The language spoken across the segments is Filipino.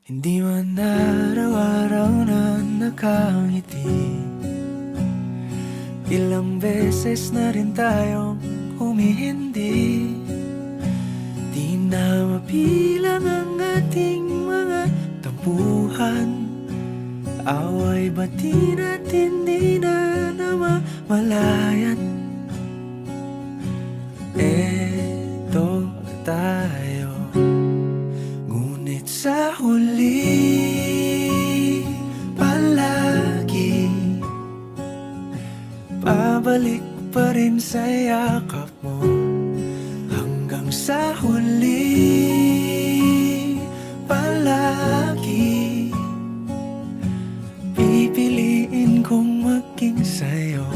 Hindi man araw-araw na nakangiti. Ilang beses na rin tayong humihindi. Di na mapilang ang ating mga tampuhan. Away bati natin di na namamalayan. Eto tayo, ngunit sa huli palagi pabalik pa rin sa yakap mo. Hanggang sa huli palagi pipiliin kong maging sa'yo.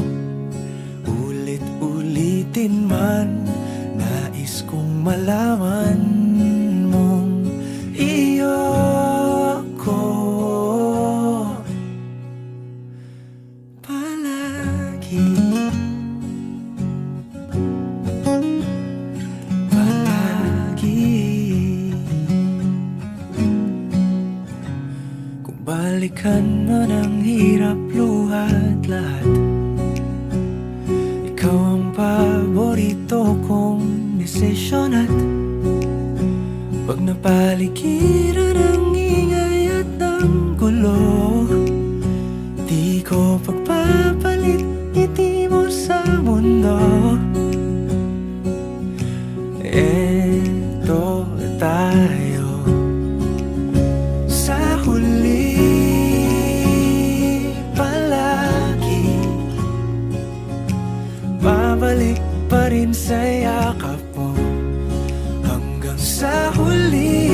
Ulit-ulitin man, nais kong malaman mong iyo ako palagi. Palagi. Kung balikan man ang hirap, luhat lahat, ikaw ang paborito kong desisyon. At pag napaligiran ang ingay at ng gulo, di ko pagpapalit ngiti mo sa mundo. Eto tayo, sa huli palagi babalik pa rin sa yakap mo. Hanggang sa huli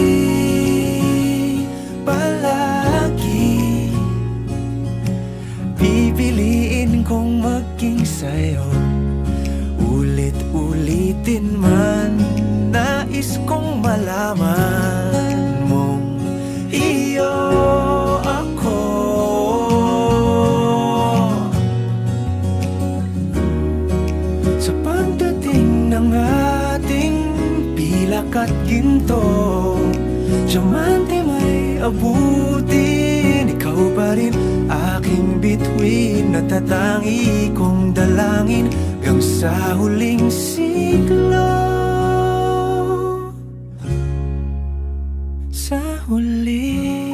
palagi pipiliin kong maging sa'yo. Ulit-ulitin man, nais kong malaman mong iyo ako. Sa pagdating ng ating pilak at ginto, diamante may abutin, ikaw pa rin aking bituin. Natatangi kong dalangin hanggang sa huling siglo. Sa huli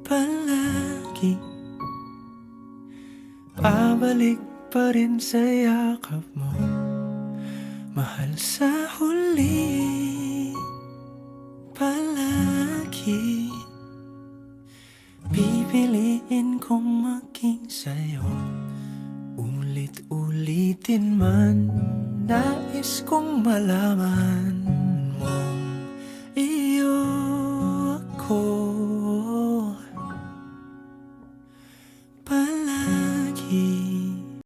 palagi pabalik pa rin sa yakap mo, mahal. Sa huli palagi pipiliin kong maging sa'yo. Ulit-ulitin man, nais kong malaman mo